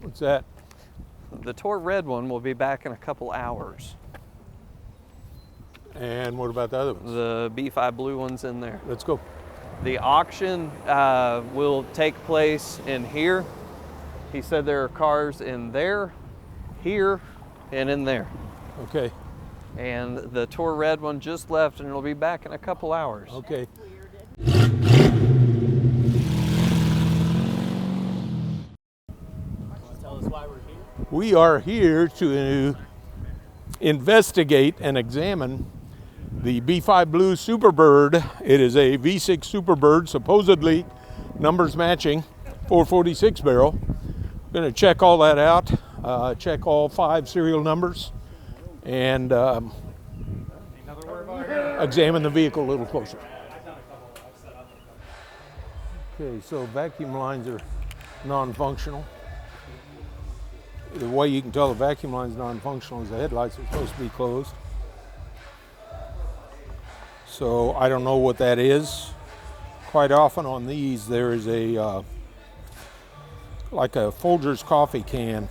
What's that? The Tour Red one will be back in a couple hours. And what about the other ones? The B5 blue one's in there. Let's go. The auction will take place in here. He said there are cars in there, here, and in there. Okay. And the Tour Red one just left, and it'll be back in a couple hours. Okay. Tell us why we're here. We are here to investigate and examine the B5 Blue Superbird. It is a V6 Superbird, supposedly numbers matching, 446 barrel. We're going to check all that out, check all 5 serial numbers, and examine the vehicle a little closer. Okay, so vacuum lines are non-functional. The way you can tell the vacuum line is non-functional is the headlights are supposed to be closed. So I don't know what that is. Quite often on these there is a like a Folgers coffee can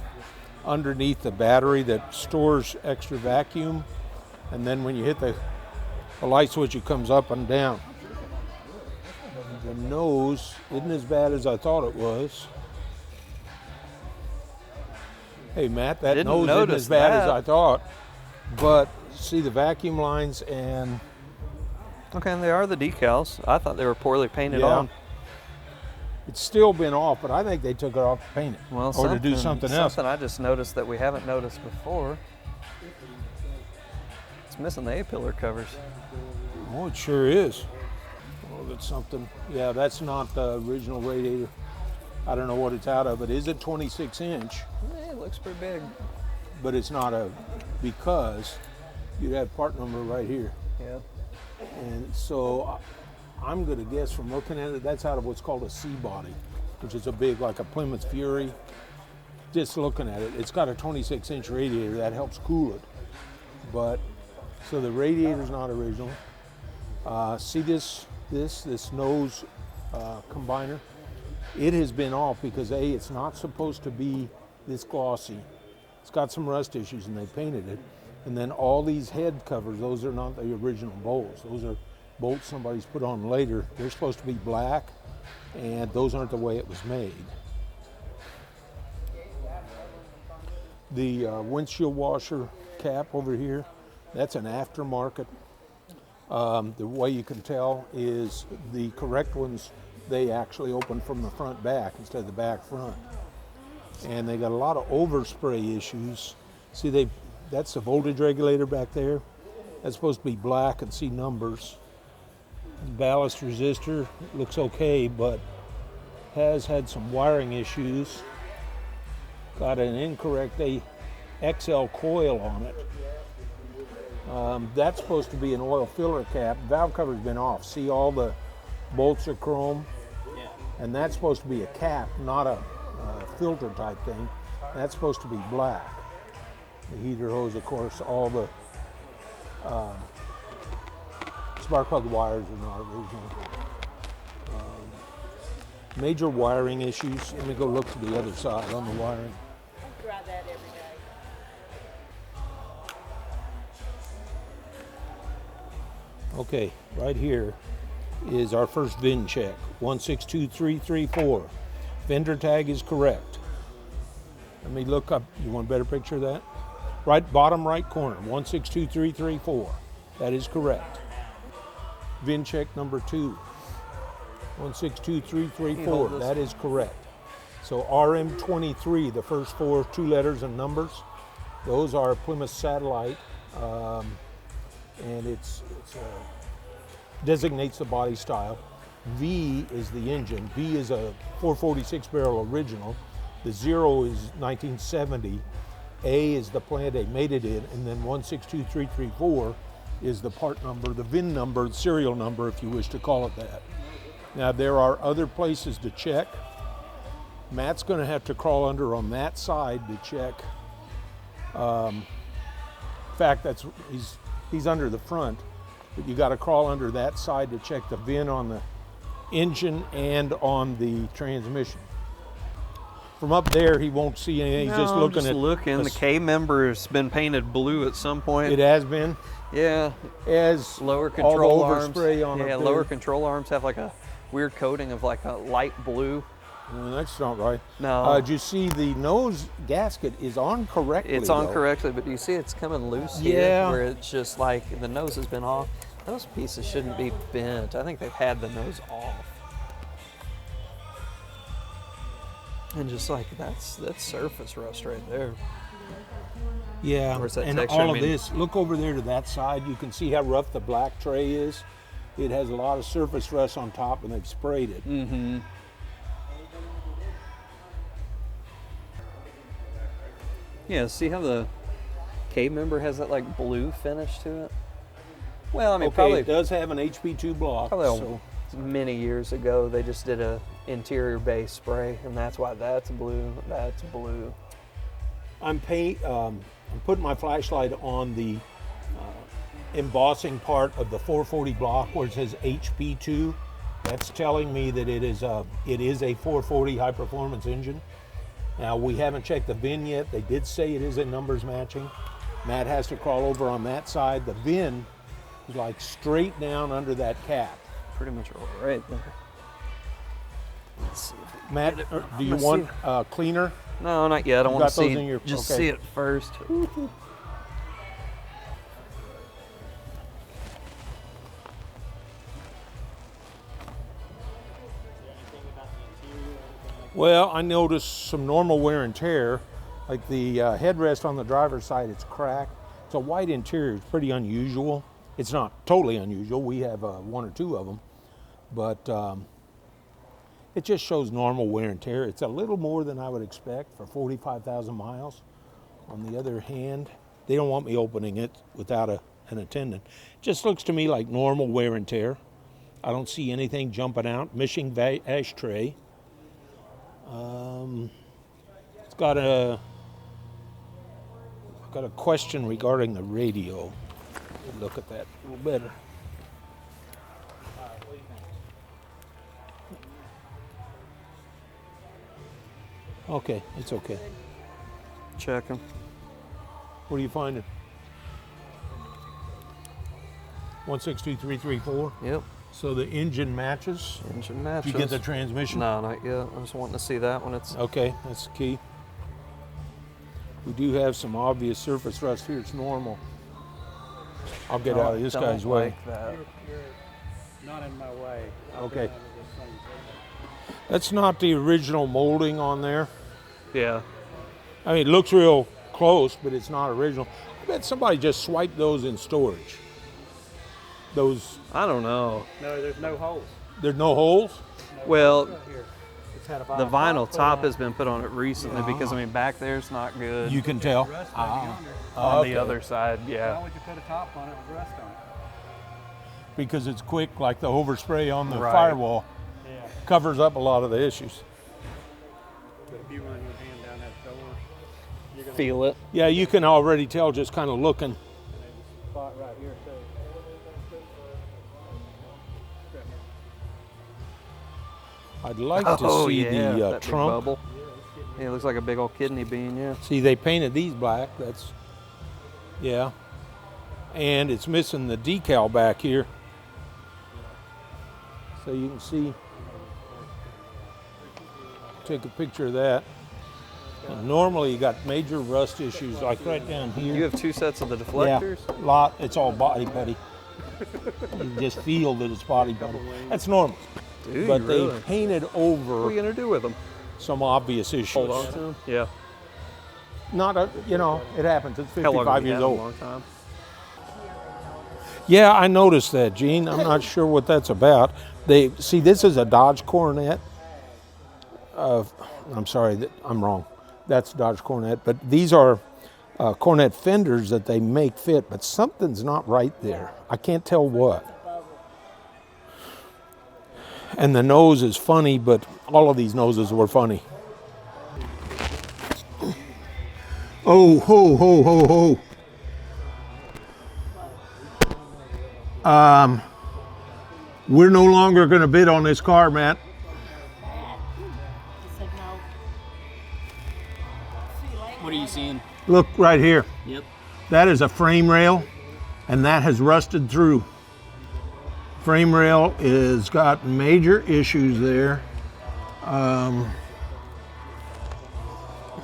underneath the battery that stores extra vacuum, and then when you hit the light switch it comes up and down. The nose isn't as bad as I thought it was. Hey Matt, that nose isn't as bad as I thought, but see the vacuum lines and... Okay, and they are the decals. I thought they were poorly painted on. It's still been off, but I think they took it off to paint it, well, or to do something else. Something I just noticed that we haven't noticed before. It's missing the A-pillar covers. Oh, it sure is. Oh, that's something. Yeah, that's not the original radiator. I don't know what it's out of. It is a 26 inch. Yeah, it looks pretty big. But it's not a, because you'd have part number right here. Yeah. And so I'm going to guess from looking at it, that's out of what's called a C body, which is a big, like a Plymouth Fury. Just looking at it, it's got a 26 inch radiator that helps cool it. But, so the radiator's not original. See this nose combiner? It has been off because A, it's not supposed to be this glossy. It's got some rust issues and they painted it. And then all these head covers, those are not the original bolts. Those are bolts somebody's put on later. They're supposed to be black, and those aren't the way it was made. The windshield washer cap over here, that's an aftermarket. The way you can tell is the correct ones, they actually open from the front back instead of the back front. And they got a lot of overspray issues. See, that's the voltage regulator back there. That's supposed to be black and see numbers. The ballast resistor looks okay, but has had some wiring issues. Got an incorrect XL coil on it. That's supposed to be an oil filler cap. Valve cover's been off. See, all the bolts are chrome. Yeah. And that's supposed to be a cap, not a filter type thing. That's supposed to be black. The heater hose, of course, all the spark plug wires are not original. Major wiring issues. Let me go look to the other side on the wiring. I try that every day. Okay, right here is our first VIN check, 162334. Vendor tag is correct. Let me look up, you want a better picture of that? Right, bottom right corner, 162334. That is correct. VIN check number 2, 162334. That is correct. So RM23, the first 4 2 letters and numbers, those are Plymouth Satellite, and it's designates the body style. V is the engine. V is a 446 barrel original. The 0 is 1970. A is the plant they made it in, and then 162334 is the part number, the VIN number, serial number, if you wish to call it that. Now there are other places to check. Matt's going to have to crawl under on that side to check. In fact, he's under the front, but you got to crawl under that side to check the VIN on the engine and on the transmission. from up there, he won't see anything. He's just No, looking just at looking. The K member's been painted blue at some point. It has been. Yeah. As Lower all control the arms. overspray on Yeah, up lower there. control arms have like a weird coating of like a light blue. That's not right. No. Did you see the nose gasket is on correctly? It's on though. correctly, but do you see it's coming loose Yeah. here? Where it's just like the nose has been off. Those pieces shouldn't be bent. I think they've had the nose off. And just like that's surface rust right there. Yeah, Where's that and texture? all I of mean- this, look over there to that side. You can see how rough the black tray is. It has a lot of surface rust on top, and they've sprayed it. Mm-hmm. Yeah, see how the K member has that like blue finish to it? Well, I mean, Okay, probably it does have an HP2 block. Probably so many years ago, they just did a interior base spray, and that's why that's blue. That's blue. I'm putting my flashlight on the embossing part of the 440 block where it says HP2. That's telling me that it is a 440 high performance engine. Now we haven't checked the VIN yet. They did say it is in numbers matching. Matt has to crawl over on that side. The VIN is like straight down under that cap. Pretty much right there. Let's see if we Matt, get it. do you Let's want see. cleaner? No, not yet. I You want got to those see in your- just okay. see it first. Well, I noticed some normal wear and tear, like the headrest on the driver's side, it's cracked. It's a white interior, it's pretty unusual. It's not totally unusual, we have one or two of them, but it just shows normal wear and tear. It's a little more than I would expect for 45,000 miles. On the other hand, they don't want me opening it without an attendant. Just looks to me like normal wear and tear. I don't see anything jumping out. Missing ashtray. It's got a question regarding the radio. Look at that a little better. Okay, it's okay. Check them. What are you finding? 162334. Yep. So the engine matches. Engine Did matches. you get the transmission? No, not yet. I was wanting to see that when it's. Okay, that's the key. We do have some obvious surface rust here. It's normal. I'll get out of this Don't guy's way. like that. You're not in my way. Okay. That's not the original molding on there. Yeah. I mean, it looks real close, but it's not original. I bet somebody just swiped those in storage. Those, I don't know. No, there's no holes. there's no holes? Well, Here. It's had a the vinyl put top on has been put on it recently because I mean back there's not good. You can tell. Rust yonder. on Okay. the other side, Well, yeah. when you put a top on it with rust on it. Because it's quick, like the overspray on the Right. firewall Yeah. covers up a lot of the issues. But if you run your hand down that door, you're gonna Feel it. Yeah, you can already tell just kind of looking. spot right here too. I'd like to see yeah, the that big trunk. bubble. Yeah, it looks like a big old kidney bean, yeah. See, they painted these black. That's, yeah. And it's missing the decal back here. So you can see, take a picture of that. And normally you got major rust issues like right down here. You have two sets of the deflectors? Yeah, lot. It's all body putty. You just feel that it's body putty. That's normal. Dude, But really? they painted What are over you gonna do with them? some obvious issues. Hold on to them? Yeah. Not a, you know, it happens. It's How long 55 have you years had them? old. A long time. Yeah, I noticed that, Gene. I'm not sure what that's about. They see this is a Dodge Coronet. I'm sorry, I'm wrong. That's Dodge Coronet, but these are Coronet fenders that they make fit, but something's not right there. I can't tell what. And the nose is funny, but all of these noses were funny. Oh, ho, ho, ho, ho. We're no longer going to bid on this car, Matt. He said no. What are you seeing? Look right here. Yep. That is a frame rail, and that has rusted through. Frame rail is got major issues there.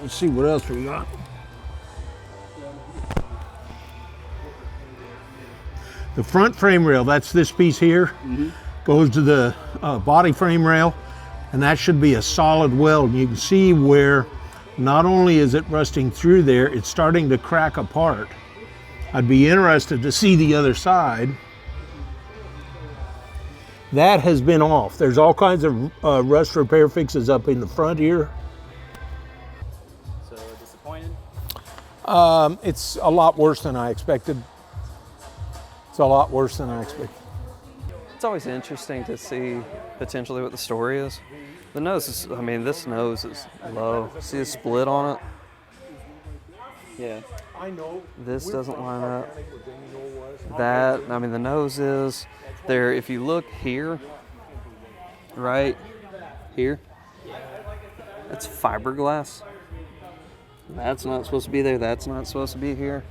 Let's see what else we got. The front frame rail, that's this piece here, goes to the body frame rail, and that should be a solid weld. And you can see where not only is it rusting through there, it's starting to crack apart. I'd be interested to see the other side. That has been off. There's all kinds of rust repair fixes up in the front here. So disappointed? It's a lot worse than I expected. It's a lot worse than I expected. It's always interesting to see potentially what the story is. The nose is, I mean, this nose is low. See the split on it? Yeah. I know. This doesn't line up. That, I mean, the nose is there. If you look here, right here, it's fiberglass. That's not supposed to be there. That's not supposed to be here.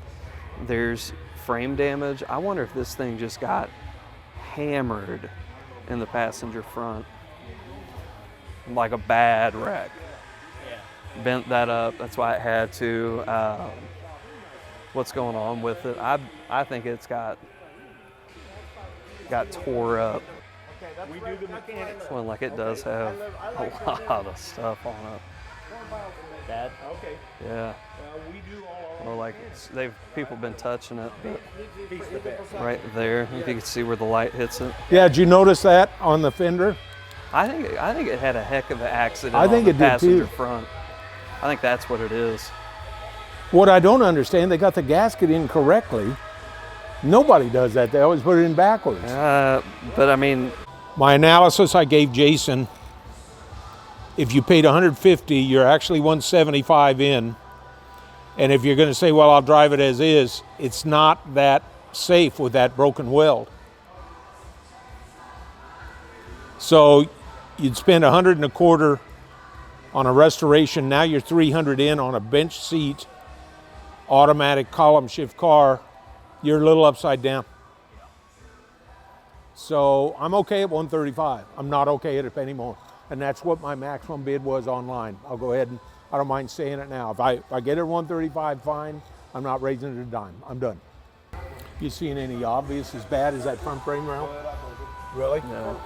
There's frame damage. I wonder if this thing just got hammered in the passenger front. Like a bad wreck. Bent that up. That's why it had to. What's going on with it? I think it's got tore up. We do the mechanics. Well, like it does have a lot of stuff on it. Bad? Okay. Yeah. We do all Well, like people been touching it, but He's the best. right there, if you can see where the light hits it. Yeah, did you notice that on the fender? I think it had a heck of an accident. I think on the it did passenger too. front. I think that's what it is. What I don't understand, they got the gasket in correctly. Nobody does that. They always put it in backwards. But I mean, My analysis I gave Jason, if you paid $150, you're actually $175 in. And if you're going to say, well, I'll drive it as is, it's not that safe with that broken weld. So you'd spend $125 on a restoration. Now you're $300 in on a bench seat, automatic column shift car. You're a little upside down. So I'm okay at $135. I'm not okay at a penny more. And that's what my maximum bid was online. I'll go ahead and, I don't mind saying it now. If I get it at $135, fine. I'm not raising it a dime. I'm done. You seen any obvious as bad as that front frame rail? Really? no.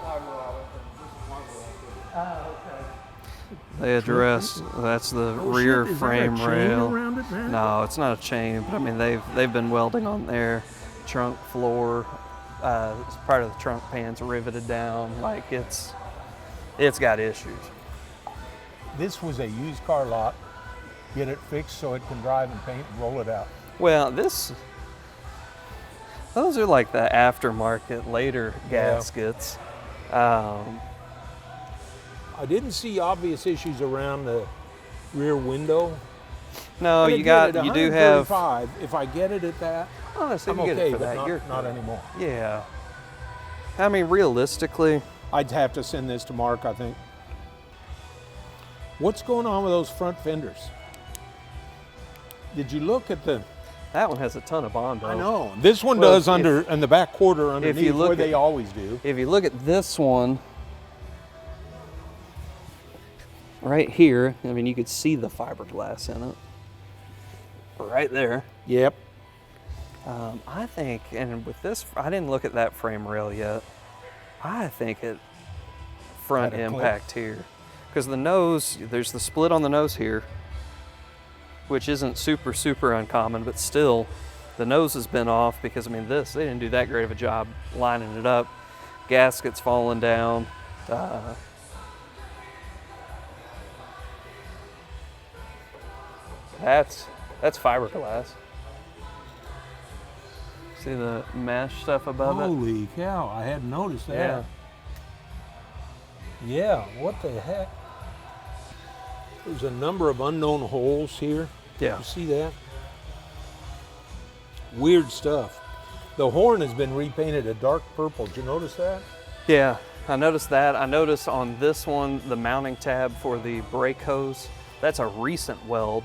They addressed that's the rear Is that a frame chain rail. around it, man? No, it's not a chain, but I mean they've been welding on their trunk floor. Part of the trunk pan's riveted down. Like it's got issues. This was a used car lot. Get it fixed so it can drive and paint and roll it out. Well, those are like the aftermarket later gaskets. I didn't see obvious issues around the rear window. No, But you again, got at you do have. $135, if I get it at that, Honestly, I'm you get okay, it for but that. You're not anymore. yeah. I mean, realistically, I'd have to send this to Mark, I think. What's going on with those front fenders? Did you look at the? that one has a ton of Bondo. I know. This one Well, does in the back quarter underneath look where at- they always do. If you look at this one, right here, I mean, you could see the fiberglass in it. Right there. Yep. I think, and with this, I didn't look at that frame rail yet. I think it front Had a clip. impact here. Because the nose, there's the split on the nose here, which isn't super uncommon, but still, the nose has been off because, I mean, they didn't do that great of a job lining it up. Gaskets falling down. That's fiberglass. See the mesh stuff above it? Holy cow! I hadn't noticed Yeah. that. Yeah. What the heck? There's a number of unknown holes here. Yeah. You see that? Weird stuff. The horn has been repainted a dark purple. Did you notice that? Yeah, I noticed that. I noticed on this one, the mounting tab for the brake hose, that's a recent weld.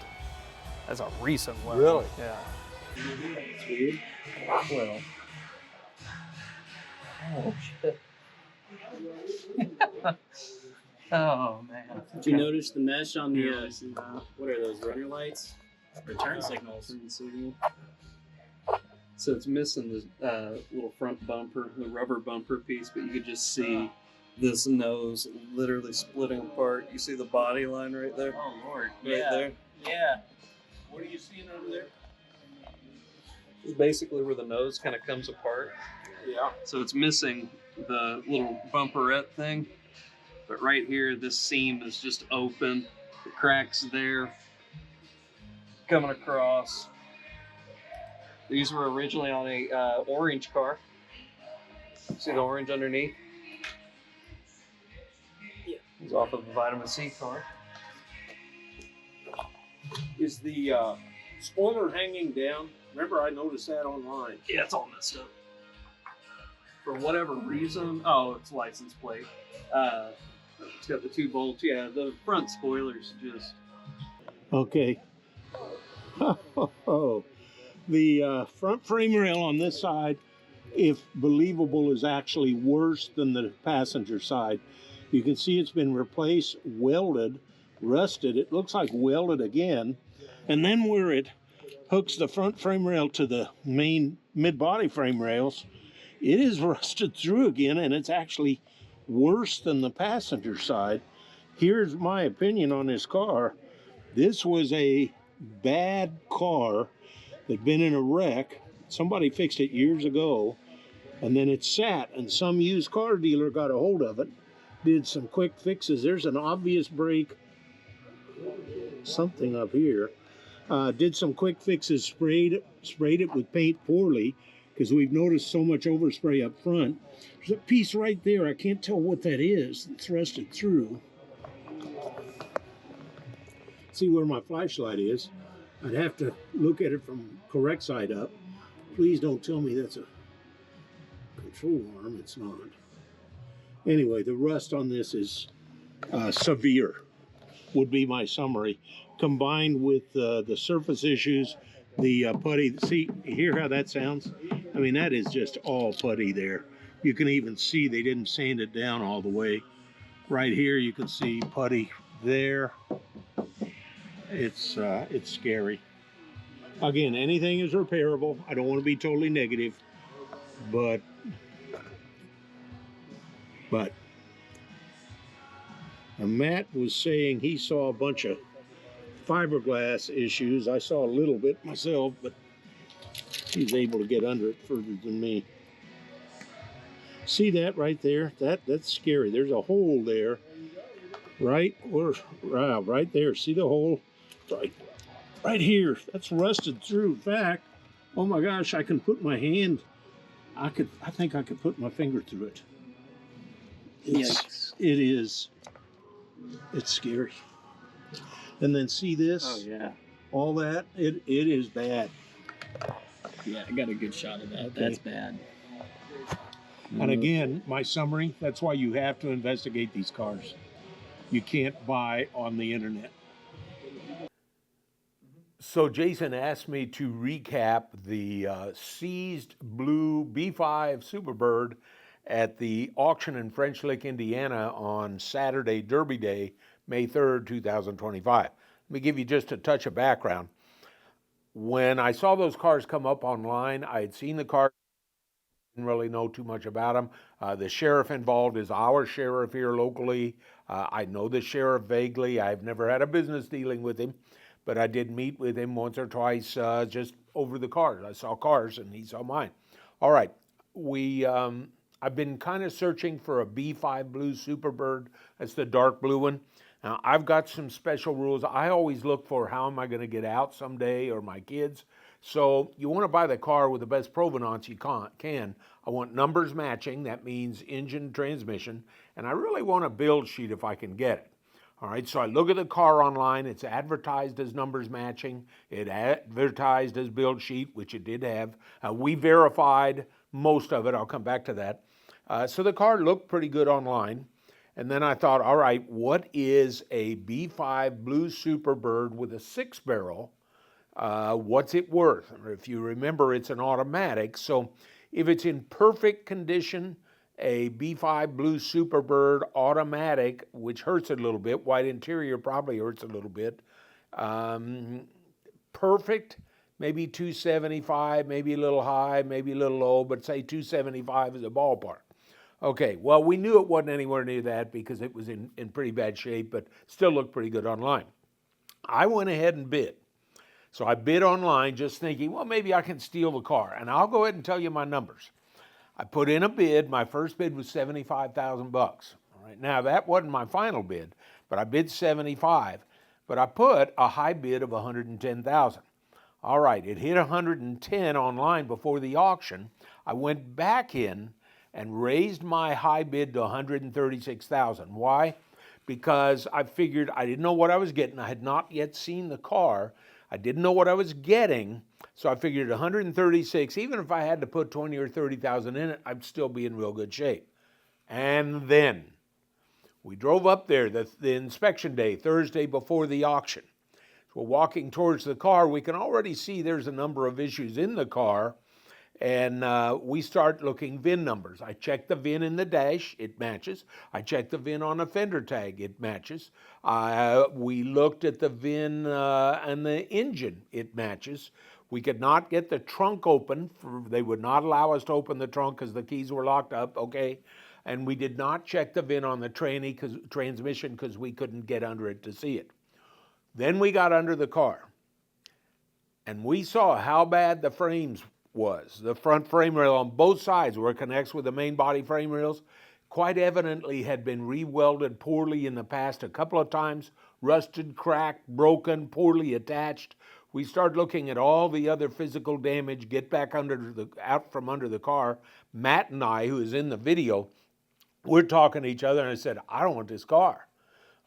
That's a recent one. Really? Yeah. It's weird. Well. Oh shit. Oh man. Did you notice the mesh on the what are those, runner lights? Return signals. So it's missing this little front bumper, the rubber bumper piece, but you could just see this nose literally splitting apart. You see the body line right there? Oh Lord. Right Yeah. there? Yeah. What are you seeing over there? It's basically where the nose kind of comes apart. Yeah. So it's missing the little bumperette thing. But right here, this seam is just open. The crack's there, coming across. These were originally on a orange car. See the orange underneath? Yeah. It's off of a vitamin C car. Is the spoiler hanging down? Remember, I noticed that online. Yeah, it's all messed up. For whatever reason, oh, it's license plate. It's got the 2 bolts. Yeah, the front spoiler's just. Okay. Oh, the front frame rail on this side, if believable, is actually worse than the passenger side. You can see it's been replaced, welded, rusted. It looks like welded again. And then where it hooks the front frame rail to the main mid-body frame rails, it is rusted through again, and it's actually worse than the passenger side. Here's my opinion on this car. This was a bad car that'd been in a wreck. Somebody fixed it years ago, and then it sat, and some used car dealer got a hold of it, did some quick fixes. There's an obvious break, something up here. Did some quick fixes, sprayed it with paint poorly, because we've noticed so much overspray up front. There's a piece right there, I can't tell what that is, it's rusted through. See where my flashlight is. I'd have to look at it from correct side up. Please don't tell me that's a control arm, it's not. Anyway, the rust on this is severe, would be my summary. Combined with the surface issues, the putty. See, hear how that sounds? I mean, that is just all putty there. You can even see they didn't sand it down all the way. Right here, you can see putty there. It's scary. Again, anything is repairable. I don't want to be totally negative, but Matt was saying he saw a bunch of fiberglass issues. I saw a little bit myself, but he's able to get under it further than me. See that right there? That's scary. There's a hole there, right? Or right there. See the hole? Right here. That's rusted through. In fact, oh my gosh, I can put my hand. I think I could put my finger through it. It's scary. And then see this? Oh yeah. All that? It is bad. Yeah, I got a good shot of that. Okay. That's bad. And again, my summary, that's why you have to investigate these cars. You can't buy on the internet. So Jason asked me to recap the seized blue B5 Superbird at the auction in French Lick, Indiana on Saturday, Derby Day, May 3rd, 2025. Let me give you just a touch of background. When I saw those cars come up online, I had seen the car, didn't really know too much about them. The sheriff involved is our sheriff here locally. I know the sheriff vaguely. I've never had a business dealing with him, but I did meet with him once or twice just over the cars. I saw cars and he saw mine. All right, I've been kind of searching for a B5 Blue Superbird. That's the dark blue one. Now, I've got some special rules. I always look for how am I going to get out someday, or my kids. So you want to buy the car with the best provenance you can. I want numbers matching. That means engine, transmission. And I really want a build sheet if I can get it. All right, so I look at the car online. It's advertised as numbers matching. It advertised as build sheet, which it did have. We verified most of it. I'll come back to that. So the car looked pretty good online. And then I thought, all right, what is a B5 Blue Superbird with a 6-barrel What's it worth? If you remember, it's an automatic. So if it's in perfect condition, a B5 Blue Superbird automatic, which hurts a little bit, white interior probably hurts a little bit. Perfect, maybe 275, maybe a little high, maybe a little low, but say 275 is a ballpark. Okay, well, we knew it wasn't anywhere near that because it was in pretty bad shape, but still looked pretty good online. I went ahead and bid. So I bid online just thinking, well, maybe I can steal the car. And I'll go ahead and tell you my numbers. I put in a bid. My first bid was $75,000. All right, now that wasn't my final bid, but I bid 75. But I put a high bid of 110,000. All right, it hit 110 online before the auction. I went back in and raised my high bid to 136,000. Why? Because I figured I didn't know what I was getting. I had not yet seen the car. I didn't know what I was getting, so I figured 136, even if I had to put 20 or 30,000 in it, I'd still be in real good shape. And then we drove up there the inspection day, Thursday before the auction. So we're walking towards the car. We can already see there's a number of issues in the car, and we start looking VIN numbers. I check the VIN in the dash, it matches. I check the VIN on a fender tag, it matches. We looked at the VIN and the engine, it matches. We could not get the trunk open. They would not allow us to open the trunk because the keys were locked up, okay? And we did not check the VIN on the transmission because we couldn't get under it to see it. Then we got under the car, and we saw how bad the frames was. The front frame rail on both sides where it connects with the main body frame rails quite evidently had been re-welded poorly in the past a couple of times, rusted, cracked, broken, poorly attached. We started looking at all the other physical damage, get back out from under the car. Matt and I, who is in the video, we're talking to each other, and I said, I don't want this car.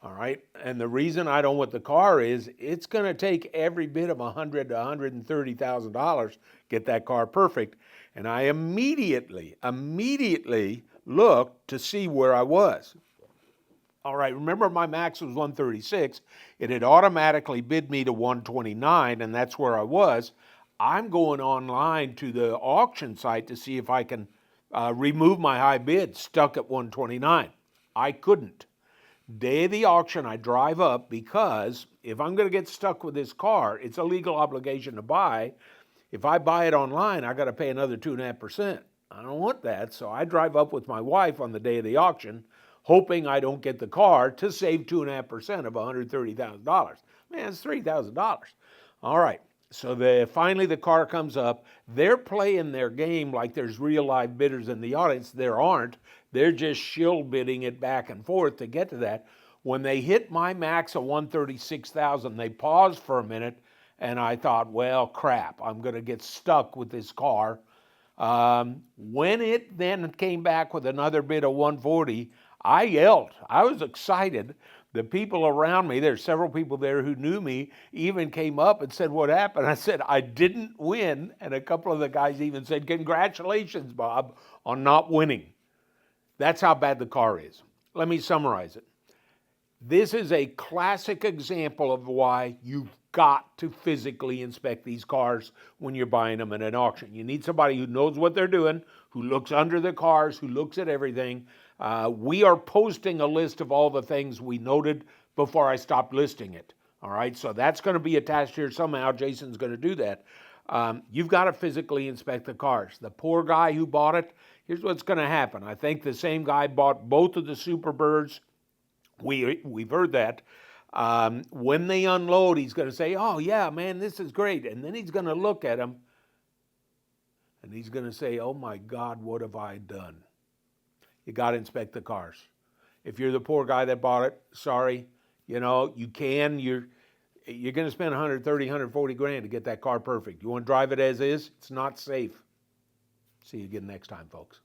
All right, and the reason I don't want the car is it's going to take every bit of $100,000 to $130,000 get that car perfect. And I immediately looked to see where I was. All right, remember my max was 136. It had automatically bid me to 129, and that's where I was. I'm going online to the auction site to see if I can remove my high bid, stuck at 129. I couldn't. Day of the auction, I drive up because if I'm going to get stuck with this car, it's a legal obligation to buy. If I buy it online, I got to pay another 2.5%. I don't want that, so I drive up with my wife on the day of the auction, hoping I don't get the car to save 2.5% of $130,000. Man, it's $3,000. All right, so finally the car comes up. They're playing their game like there's real live bidders in the audience. There aren't. They're just shill bidding it back and forth to get to that. When they hit my max of 136,000, they paused for a minute, and I thought, well, crap, I'm going to get stuck with this car. When it then came back with another bid of 140, I yelled. I was excited. The people around me, there's several people there who knew me, even came up and said, what happened? I said, I didn't win. And a couple of the guys even said, congratulations, Bob, on not winning. That's how bad the car is. Let me summarize it. This is a classic example of why you've got to physically inspect these cars when you're buying them at an auction. You need somebody who knows what they're doing, who looks under the cars, who looks at everything. We are posting a list of all the things we noted before I stopped listing it. All right, so that's going to be attached here somehow. Jason's going to do that. You've got to physically inspect the cars. The poor guy who bought it, here's what's going to happen. I think the same guy bought both of the Superbirds. We've heard that. When they unload, he's going to say, oh, yeah, man, this is great. And then he's going to look at them, and he's going to say, oh, my God, what have I done? You got to inspect the cars. If you're the poor guy that bought it, sorry, you know, you're going to spend 130, 140 grand to get that car perfect. You want to drive it as is? It's not safe. See you again next time, folks.